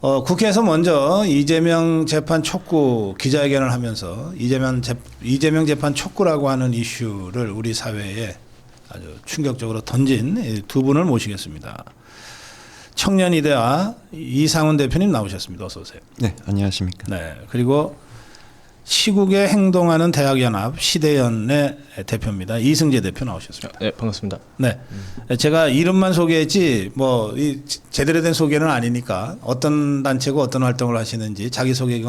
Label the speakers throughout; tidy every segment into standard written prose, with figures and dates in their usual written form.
Speaker 1: 국회에서 먼저 이재명 재판 촉구 기자회견을 하면서 이재명 재판 촉구라고 하는 이슈를 우리 사회에 아주 충격적으로 던진 두 분을 모시겠습니다. 청년이대와 이상훈 대표님 나오셨습니다. 어서 오세요.
Speaker 2: 네, 안녕하십니까.
Speaker 1: 네, 그리고 시국에 행동하는 대학연합 시대연의 대표입니다. 이승재 대표 나오셨습니다.
Speaker 3: 네, 반갑습니다.
Speaker 1: 네, 제가 이름만 소개했지 제대로 된 소개는 아니니까 어떤 단체고 어떤 활동을 하시는지 자기 소개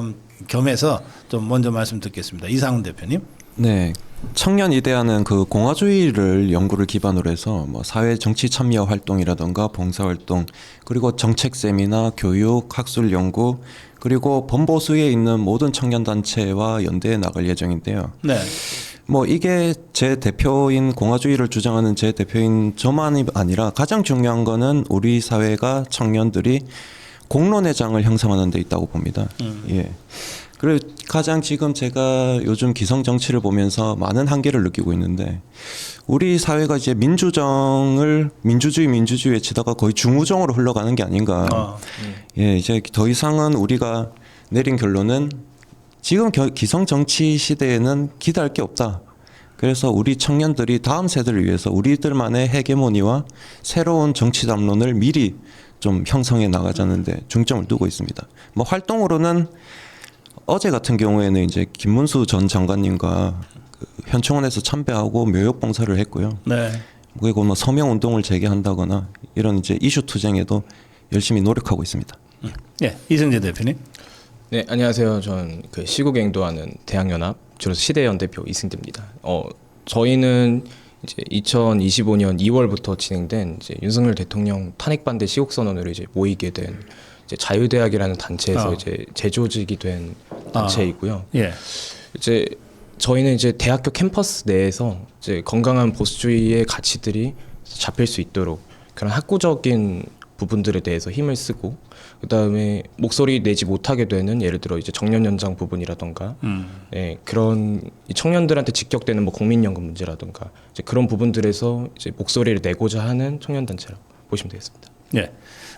Speaker 1: 겸해서 좀 먼저 말씀 듣겠습니다. 이상훈 대표님.
Speaker 2: 네, 청년 이대화는 그 공화주의를 연구를 기반으로 해서 뭐 사회 정치 참여 활동이라던가 봉사 활동, 그리고 정책 세미나, 교육, 학술 연구, 그리고 범보수에 있는 모든 청년 단체와 연대해 나갈 예정인데요.
Speaker 1: 네.
Speaker 2: 뭐 이게 제 대표인 공화주의를 주장하는 제 대표인 저만이 아니라 가장 중요한 거는 우리 사회가 청년들이 공론의 장을 형성하는 데 있다고 봅니다. 예. 그리고 가장 지금 제가 요즘 기성 정치를 보면서 많은 한계를 느끼고 있는데, 우리 사회가 이제 민주주의 외치다가 거의 중우정으로 흘러가는 게 아닌가. 예, 이제 더 이상은 우리가 내린 결론은 지금 기성 정치 시대에는 기대할 게 없다. 그래서 우리 청년들이 다음 세대를 위해서 우리들만의 헤게모니와 새로운 정치 담론을 미리 좀 형성해 나가자는데 중점을 두고 있습니다. 뭐 활동으로는 어제 같은 경우에는 이제 김문수 전 장관님과 그 현충원에서 참배하고 묘역 봉사를 했고요.
Speaker 1: 네.
Speaker 2: 그리고 뭐 서명 운동을 재개한다거나 이런 이제 이슈 투쟁에도 열심히 노력하고 있습니다.
Speaker 1: 예, 이승재 대표님.
Speaker 3: 네, 안녕하세요. 전 그 시국에 행동하는 대학연합, 줄여서 시대연 대표 이승재입니다. 저희는 이제 2025년 2월부터 진행된 이제 윤석열 대통령 탄핵 반대 시국 선언으로 이제 모이게 된 이제 자유대학이라는 단체에서 이제 재조직이 된 단체이고요.
Speaker 1: 예.
Speaker 3: 이제 저희는 이제 대학교 캠퍼스 내에서 이제 건강한 보수주의의 가치들이 잡힐 수 있도록 그런 학구적인 부분들에 대해서 힘을 쓰고, 그 다음에 목소리 내지 못하게 되는 예를 들어 이제 정년 연장 부분이라던가, 그런 이 청년들한테 직격되는 뭐 국민연금 문제라던가 이제 그런 부분들에서 이제 목소리를 내고자 하는 청년 단체라고 보시면 되겠습니다.
Speaker 1: 예.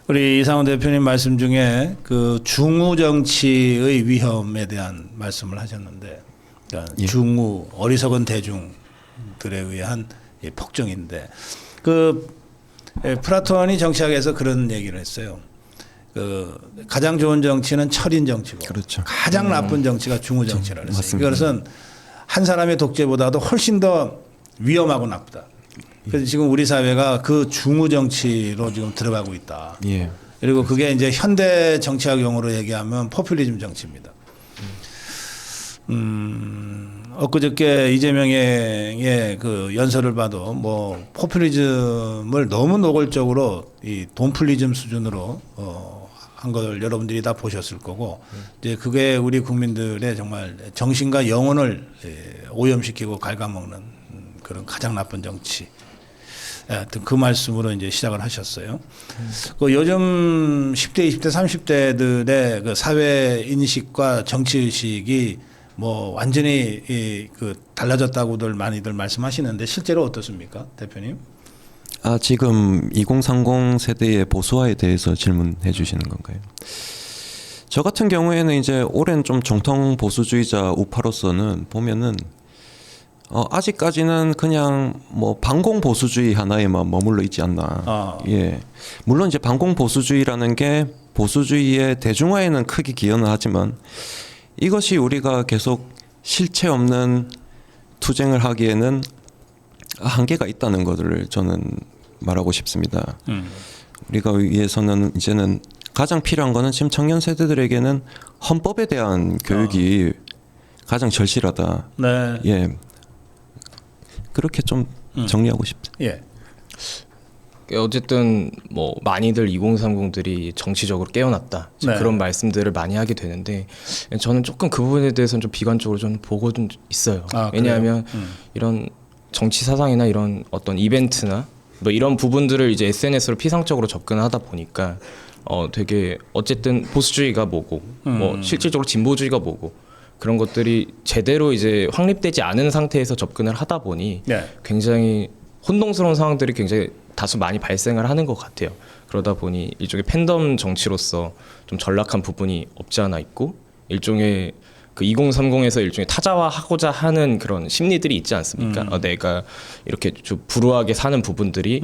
Speaker 1: 우리 이상훈 대표님 말씀 중에 그 중우 정치의 위험에 대한 말씀을 하셨는데, 그러니까
Speaker 2: 예.
Speaker 1: 중우 어리석은 대중들에 의한 폭정인데, 플라톤이 정치학에서 그런 얘기를 했어요. 가장 좋은 정치는 철인 정치고,
Speaker 2: 그렇죠.
Speaker 1: 가장 나쁜 정치가 중우 정치라고 했어요.
Speaker 2: 맞습니다.
Speaker 1: 그것은 한 사람의 독재보다도 훨씬 더 위험하고 나쁘다. 그래서 지금 우리 사회가 그 중우 정치로 지금 들어가고 있다.
Speaker 2: 예.
Speaker 1: 그리고 그게 이제 현대 정치학 용어로 얘기하면 포퓰리즘 정치입니다. 엊그저께 이재명의 그 연설을 봐도 뭐 포퓰리즘을 너무 노골적으로 이 돈풀리즘 수준으로 한 걸 여러분들이 다 보셨을 거고, 이제 그게 우리 국민들의 정말 정신과 영혼을 오염시키고 갉아먹는 그런 가장 나쁜 정치. 하여튼 그 말씀으로 이제 시작을 하셨어요. 그 요즘 10대, 20대, 30대들의 그 사회 인식과 정치 의식이 뭐 완전히 달라졌다고들 많이들 말씀하시는데 실제로 어떻습니까, 대표님?
Speaker 2: 지금 2030 세대의 보수화에 대해서 질문해 주시는 건가요? 저 같은 경우에는 이제 오랜 좀 정통 보수주의자 우파로서는 보면은 아직까지는 그냥 뭐 반공 보수주의 하나에만 머물러 있지 않나. 예. 물론 이제 반공 보수주의라는 게 보수주의의 대중화에는 크게 기여는 하지만 이것이 우리가 계속 실체 없는 투쟁을 하기에는 한계가 있다는 것을 저는 말하고 싶습니다. 우리가 위해서는 이제는 가장 필요한 거는 지금 청년 세대들에게는 헌법에 대한 교육이 가장 절실하다.
Speaker 1: 네.
Speaker 2: 예. 그렇게 좀 정리하고 싶다.
Speaker 1: 예.
Speaker 3: 어쨌든 뭐 많이들 2030들이 정치적으로 깨어났다,
Speaker 1: 네.
Speaker 3: 그런 말씀들을 많이 하게 되는데, 저는 조금 그 부분에 대해서는 좀 비관적으로 좀 보고 좀 있어요. 왜냐하면 이런 정치 사상이나 이런 어떤 이벤트나 뭐 이런 부분들을 이제 SNS로 피상적으로 접근하다 보니까 되게 어쨌든 보수주의가 뭐고 뭐 실질적으로 진보주의가 뭐고 그런 것들이 제대로 이제 확립되지 않은 상태에서 접근을 하다 보니
Speaker 1: 네.
Speaker 3: 굉장히 혼동스러운 상황들이 굉장히 다수 많이 발생을 하는 것 같아요. 그러다 보니 일종의 팬덤 정치로서 좀 전락한 부분이 없지 않아 있고 일종의 그 2030에서 일종의 타자화하고자 하는 그런 심리들이 있지 않습니까? 내가 이렇게 좀 불우하게 사는 부분들이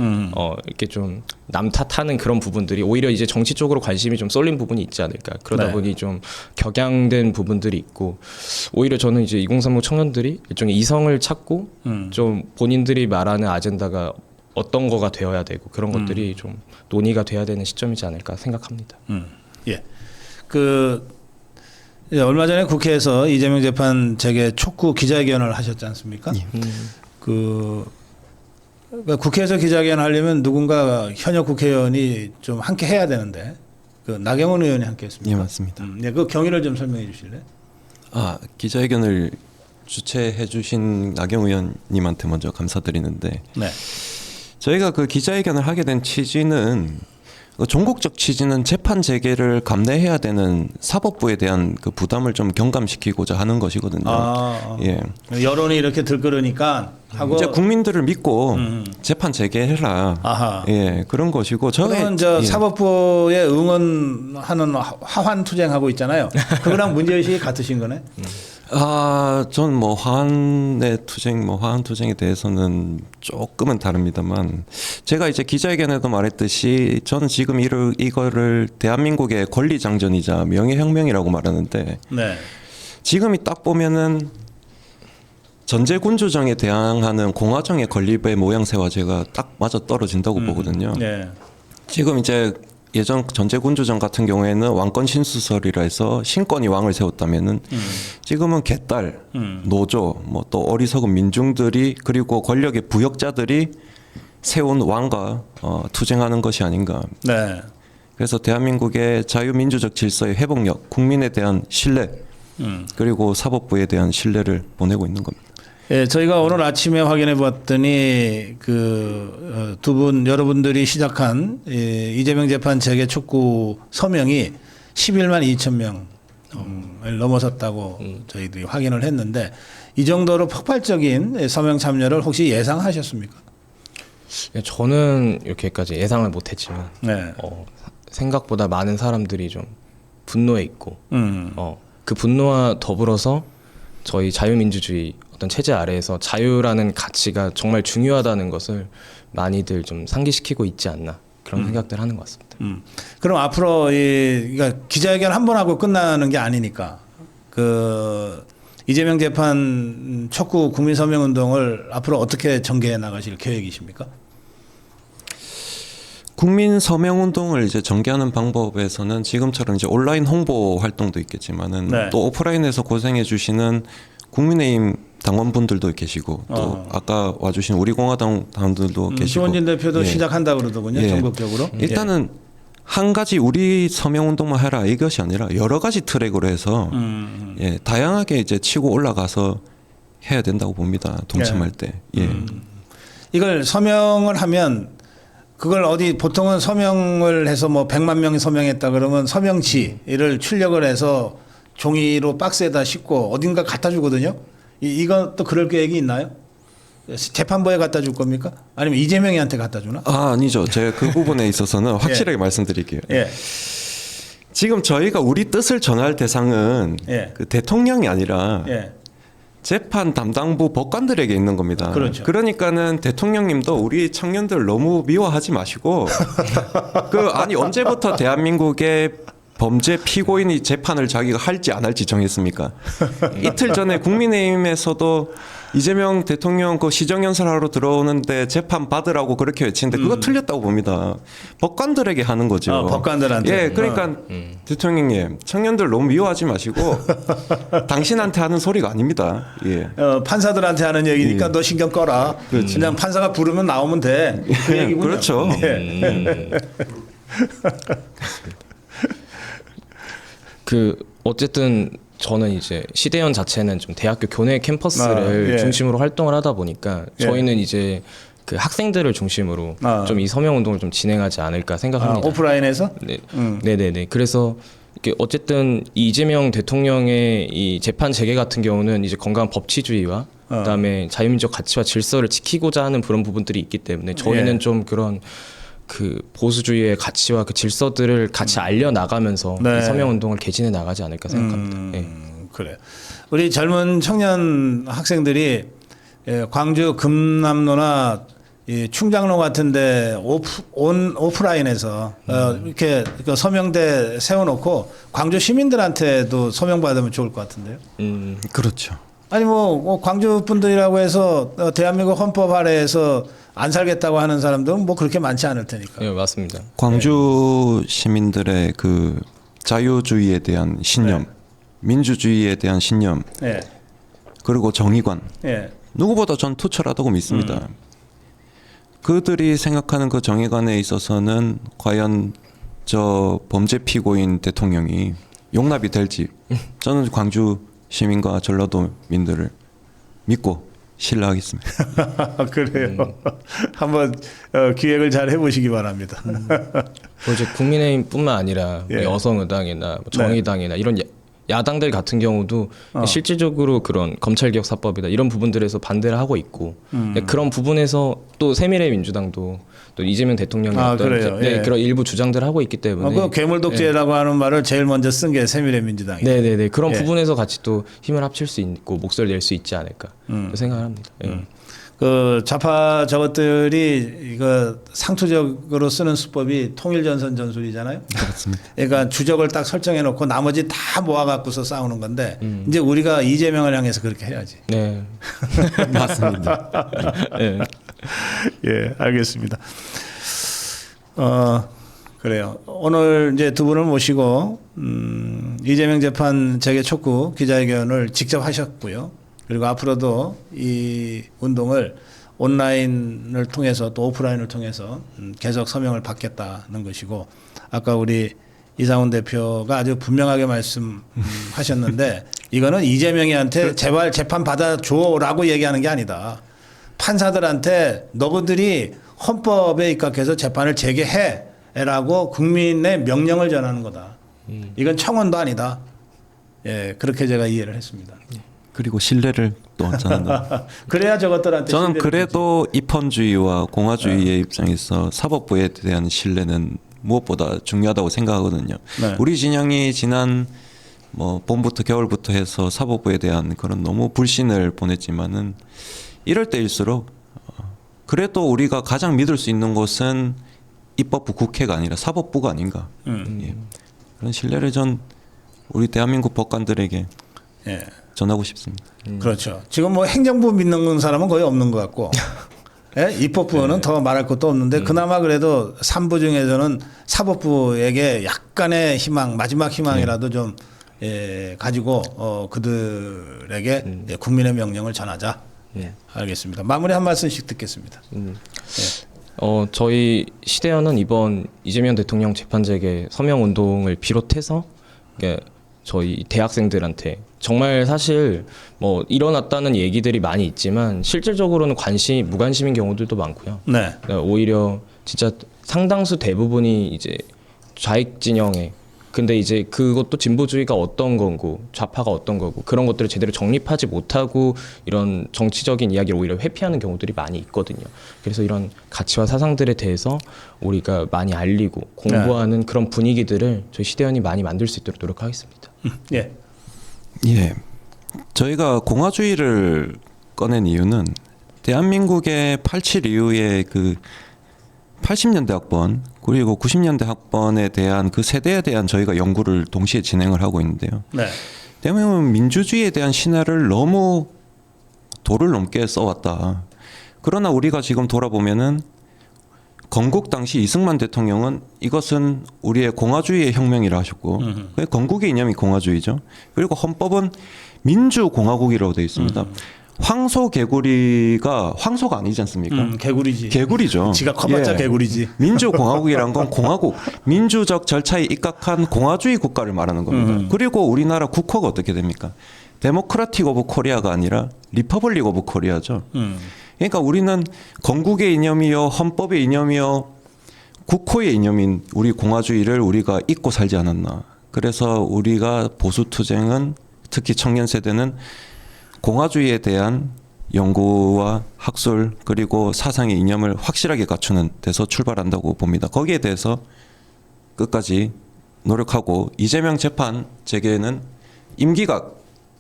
Speaker 3: 이렇게 좀 남 탓하는 그런 부분들이 오히려 이제 정치 쪽으로 관심이 좀 쏠린 부분이 있지 않을까. 그러다
Speaker 1: 네.
Speaker 3: 보니 좀 격양된 부분들이 있고 오히려 저는 이제 2030 청년들이 일종의 이성을 찾고 좀 본인들이 말하는 아젠다가 어떤 거가 되어야 되고 그런 것들이 좀 논의가 돼야 되는 시점이지 않을까 생각합니다.
Speaker 1: 예. 얼마 전에 국회에서 이재명 재판 재개 촉구 기자회견을 하셨지 않습니까? 그러니까 국회에서 기자회견 하려면 누군가 현역 국회의원이 좀 함께 해야 되는데 그 나경원 의원이 함께 했습니다.
Speaker 2: 예, 맞습니다.
Speaker 1: 예, 그 경위를 좀 설명해 주실래요?
Speaker 2: 기자회견을 주최해 주신 나경 의원님한테 먼저 감사드리는데
Speaker 1: 네.
Speaker 2: 저희가 그 기자회견을 하게 된 취지는 종국적 취지는 재판 재개를 감내해야 되는 사법부에 대한 그 부담을 좀 경감시키고자 하는 것이거든요. 예.
Speaker 1: 여론이 이렇게 들끓으니까 하고
Speaker 2: 이제 국민들을 믿고 재판 재개해라.
Speaker 1: 아하.
Speaker 2: 예, 그런 것이고
Speaker 1: 그러면
Speaker 2: 예.
Speaker 1: 사법부에 응원하는 화환 투쟁하고 있잖아요. 그거랑 문제의식이 같으신 거네.
Speaker 2: 전 뭐 화한 투쟁에 대해서는 조금은 다릅니다만 제가 이제 기자회견에도 말했듯이 저는 지금 이거를 대한민국의 권리장전이자 명예혁명이라고 말하는데
Speaker 1: 네.
Speaker 2: 지금이 딱 보면은 전제군주정에 대항하는 공화정의 건립의 모양새와 제가 딱 맞아 떨어진다고 보거든요.
Speaker 1: 네.
Speaker 2: 지금 이제 예전 전제군주정 같은 경우에는 왕권 신수설이라 해서 신권이 왕을 세웠다면은 지금은 개딸, 노조, 뭐 또 어리석은 민중들이 그리고 권력의 부역자들이 세운 왕과 투쟁하는 것이 아닌가.
Speaker 1: 네.
Speaker 2: 그래서 대한민국의 자유민주적 질서의 회복력, 국민에 대한 신뢰, 그리고 사법부에 대한 신뢰를 보내고 있는 겁니다.
Speaker 1: 예, 저희가 오늘 아침에 확인해 봤더니 그 두 분 여러분들이 시작한 이재명 재판 재개 촉구 서명이 11만 2천 명을 넘어섰다고 저희들이 확인을 했는데 이 정도로 폭발적인 서명 참여를 혹시 예상하셨습니까?
Speaker 3: 저는 이렇게까지 예상을 못했지만
Speaker 1: 네.
Speaker 3: 생각보다 많은 사람들이 좀 분노해 있고 그 분노와 더불어서 저희 자유민주주의 어떤 체제 아래에서 자유라는 가치가 정말 중요하다는 것을 많이들 좀 상기시키고 있지 않나 그런 생각들 하는 것 같습니다.
Speaker 1: 그럼 앞으로 그러니까 기자회견 한 번 하고 끝나는 게 아니니까 그 이재명 재판 촉구 국민 서명 운동을 앞으로 어떻게 전개해 나가실 계획이십니까?
Speaker 2: 국민 서명 운동을 이제 전개하는 방법에서는 지금처럼 이제 온라인 홍보 활동도 있겠지만은
Speaker 1: 네.
Speaker 2: 또 오프라인에서 고생해 주시는 국민의힘 당원분들도 계시고 또 아까 와주신 우리 공화당 당원들도 계시고
Speaker 1: 김원진 대표도
Speaker 2: 예.
Speaker 1: 시작한다 그러더군요.
Speaker 2: 예.
Speaker 1: 전국적으로.
Speaker 2: 일단은 한 가지 우리 서명 운동만 해라 이것이 아니라 여러 가지 트랙으로 해서 예, 다양하게 이제 치고 올라가서 해야 된다고 봅니다. 동참할 때. 예.
Speaker 1: 이걸 서명을 하면 그걸 어디 보통은 서명을 해서 뭐 100만 명이 서명했다 그러면 서명지를 출력을 해서 종이로 박스에다 싣고 어딘가 갖다 주거든요. 이건 또 그럴 계획이 있나요? 재판부에 갖다 줄 겁니까? 아니면 이재명이한테 갖다 주나?
Speaker 2: 아니죠. 제가 그 부분에 있어서는 확실하게 말씀드릴게요.
Speaker 1: 예.
Speaker 2: 지금 저희가 우리 뜻을 전할 대상은
Speaker 1: 예.
Speaker 2: 그 대통령이 아니라
Speaker 1: 예.
Speaker 2: 재판 담당부 법관들에게 있는 겁니다.
Speaker 1: 그렇죠.
Speaker 2: 그러니까는 대통령님도 우리 청년들 너무 미워하지 마시고 아니 언제부터 대한민국의 범죄 피고인이 재판을 자기가 할지 안 할지 정했습니까? 이틀 전에 국민의힘에서도 이재명 대통령 그 시정연설하러 들어오는데 재판 받으라고 그렇게 외치는데 그거 틀렸다고 봅니다. 법관들에게 하는 거죠.
Speaker 1: 법관들한테.
Speaker 2: 예, 그러니까 대통령님 청년들 너무 미워하지 마시고 당신한테 하는 소리가 아닙니다. 예.
Speaker 1: 판사들한테 하는 얘기니까 너 신경 꺼라. 그냥 판사가 부르면 나오면 돼. 그 얘기군요.
Speaker 2: 그렇죠.
Speaker 1: 예.
Speaker 3: 어쨌든 저는 이제 시대연 자체는 좀 대학교 교내 캠퍼스를
Speaker 1: 예.
Speaker 3: 중심으로 활동을 하다 보니까
Speaker 1: 예.
Speaker 3: 저희는 이제 그 학생들을 중심으로 좀 이 서명 운동을 좀 진행하지 않을까 생각합니다.
Speaker 1: 오프라인에서?
Speaker 3: 네, 네네네. 그래서 이게 어쨌든 이재명 대통령의 이 재판 재개 같은 경우는 이제 건강한 법치주의와 그다음에 자유민주적 가치와 질서를 지키고자 하는 그런 부분들이 있기 때문에 저희는
Speaker 1: 예.
Speaker 3: 좀 그런 그 보수주의의 가치와 그 질서들을 같이 알려 나가면서
Speaker 1: 네.
Speaker 3: 서명 운동을 개진해 나가지 않을까 생각합니다. 예.
Speaker 1: 그래. 우리 젊은 청년 학생들이 광주 금남로나 이 충장로 같은데 오프라인에서 이렇게 그 서명대 세워놓고 광주 시민들한테도 서명 받으면 좋을 것 같은데요.
Speaker 2: 그렇죠.
Speaker 1: 아니 뭐 광주 분들이라고 해서 대한민국 헌법 아래에서 안 살겠다고 하는 사람들은 뭐 그렇게 많지 않을 테니까.
Speaker 3: 예, 맞습니다.
Speaker 2: 광주 시민들의 그 자유주의에 대한 신념, 민주주의에 대한 신념,
Speaker 1: 예.
Speaker 2: 그리고 정의관,
Speaker 1: 예.
Speaker 2: 누구보다 전 투철하다고 믿습니다. 그들이 생각하는 그 정의관에 있어서는 과연 저 범죄 피고인 대통령이 용납이 될지 저는 광주 시민과 전라도민들을 믿고 신뢰하겠습니다.
Speaker 1: 그래요. 한번 기획을 잘 해보시기 바랍니다.
Speaker 3: 뭐 이제 국민의힘뿐만 아니라 뭐
Speaker 1: 예.
Speaker 3: 여성의당이나 뭐 정의당이나 이런 야당들 같은 경우도 실질적으로 그런 검찰개혁사법이다 이런 부분들에서 반대를 하고 있고 그런 부분에서 또 새미래민주당도 또 이재명 대통령의 어떤
Speaker 1: 그래요?
Speaker 3: 네,
Speaker 1: 예.
Speaker 3: 그런 일부 주장들을 하고 있기 때문에
Speaker 1: 그 괴물독재라고 하는 말을 제일 먼저 쓴 게 새미래민주당이죠.
Speaker 3: 네네네 그런
Speaker 1: 예.
Speaker 3: 부분에서 같이 또 힘을 합칠 수 있고 목소리를 낼 수 있지 않을까 생각을 합니다. 예.
Speaker 1: 그 좌파 저것들이 이거 상투적으로 쓰는 수법이 통일전선 전술이잖아요.
Speaker 2: 그렇습니다.
Speaker 1: 그러니까 주적을 딱 설정해 놓고 나머지 다 모아 갖고서 싸우는 건데 이제 우리가 이재명을 향해서 그렇게 해야지.
Speaker 3: 네.
Speaker 2: 맞습니다.
Speaker 3: 네.
Speaker 1: 예, 알겠습니다. 그래요. 오늘 이제 두 분을 모시고 이재명 재판 재개 촉구 기자회견을 직접 하셨고요. 그리고 앞으로도 이 운동을 온라인을 통해서 또 오프라인을 통해서 계속 서명을 받겠다는 것이고, 아까 우리 이상훈 대표가 아주 분명하게 말씀하셨는데 이거는 이재명이한테 제발 재판 받아줘라고 얘기하는 게 아니다. 판사들한테 너희들이 헌법에 입각해서 재판을 재개해라고 국민의 명령을 전하는 거다. 이건 청원도 아니다. 예, 그렇게 제가 이해를 했습니다.
Speaker 2: 그리고 신뢰를 또 얻잖아요.
Speaker 1: 그래야 저것들한테
Speaker 2: 저는
Speaker 1: 신뢰를
Speaker 2: 그래도 입헌주의와 공화주의의 입장에서 사법부에 대한 신뢰는 무엇보다 중요하다고 생각하거든요.
Speaker 1: 네.
Speaker 2: 우리 진영이 지난 뭐 봄부터 겨울부터 해서 사법부에 대한 그런 너무 불신을 보냈지만은 이럴 때일수록 그래도 우리가 가장 믿을 수 있는 곳은 입법부 국회가 아니라 사법부가 아닌가. 예. 그런 신뢰를 전 우리 대한민국 법관들에게
Speaker 1: 예.
Speaker 2: 전하고 싶습니다.
Speaker 1: 그렇죠. 지금 뭐 행정부 믿는 사람은 거의 없는 것 같고, 예? 입법부는 더 말할 것도 없는데 그나마 그래도 3부 중에서는 사법부에게 약간의 희망, 마지막 희망이라도 좀 가지고 그들에게 국민의 명령을 전하자. 예. 알겠습니다. 마무리 한 말씀씩 듣겠습니다.
Speaker 3: 저희 시대현은 이번 이재명 대통령 재판 재개 서명 운동을 비롯해서 저희 대학생들한테 정말 사실 뭐 일어났다는 얘기들이 많이 있지만 실질적으로는 무관심인 경우들도 많고요.
Speaker 1: 네.
Speaker 3: 오히려 진짜 상당수 대부분이 이제 좌익 진영에 근데 이제 그것도 진보주의가 어떤 거고 좌파가 어떤 거고 그런 것들을 제대로 정립하지 못하고 이런 정치적인 이야기를 오히려 회피하는 경우들이 많이 있거든요. 그래서 이런 가치와 사상들에 대해서 우리가 많이 알리고 공부하는 그런 분위기들을 저희 시대현이 많이 만들 수 있도록 노력하겠습니다.
Speaker 1: 예.
Speaker 2: 예. 저희가 공화주의를 꺼낸 이유는 대한민국의 87 이후에 그 80년대 학번 그리고 90년대 학번에 대한 그 세대에 대한 저희가 연구를 동시에 진행을 하고 있는데요.
Speaker 1: 네.
Speaker 2: 대한민국 민주주의에 대한 신화를 너무 도를 넘게 써왔다. 그러나 우리가 지금 돌아보면은 건국 당시 이승만 대통령은 이것은 우리의 공화주의의 혁명이라 하셨고 건국의 이념이 공화주의죠. 그리고 헌법은 민주공화국이라고 되어 있습니다. 황소개구리가 황소가 아니지 않습니까?
Speaker 1: 개구리지.
Speaker 2: 개구리죠.
Speaker 1: 지가 커봤자 개구리지.
Speaker 2: 민주공화국이란 건 공화국, 민주적 절차에 입각한 공화주의 국가를 말하는 겁니다. 그리고 우리나라 국호가 어떻게 됩니까? 데모크라틱 오브 코리아가 아니라 리퍼블릭 오브 코리아죠. 그러니까 우리는 건국의 이념이요, 헌법의 이념이요, 국호의 이념인 우리 공화주의를 우리가 잊고 살지 않았나. 그래서 우리가 보수 투쟁은 특히 청년 세대는 공화주의에 대한 연구와 학술 그리고 사상의 이념을 확실하게 갖추는 데서 출발한다고 봅니다. 거기에 대해서 끝까지 노력하고 이재명 재판 재개는 임기가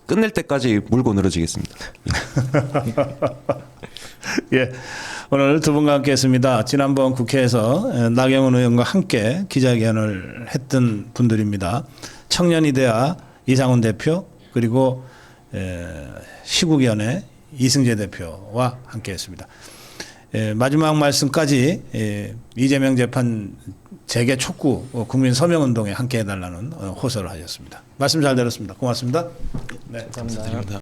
Speaker 2: 끝낼 때까지 물고 늘어지겠습니다.
Speaker 1: 예, 오늘 두 분과 함께했습니다. 지난번 국회에서 나경원 의원과 함께 기자회견을 했던 분들입니다. 청년이대화 이상훈 대표 그리고 시국위원회 이승재 대표와 함께했습니다. 마지막 말씀까지 이재명 재판 재개 촉구 국민 서명운동에 함께해달라는 호소를 하셨습니다. 말씀 잘 들었습니다. 고맙습니다. 네.
Speaker 3: 감사합니다.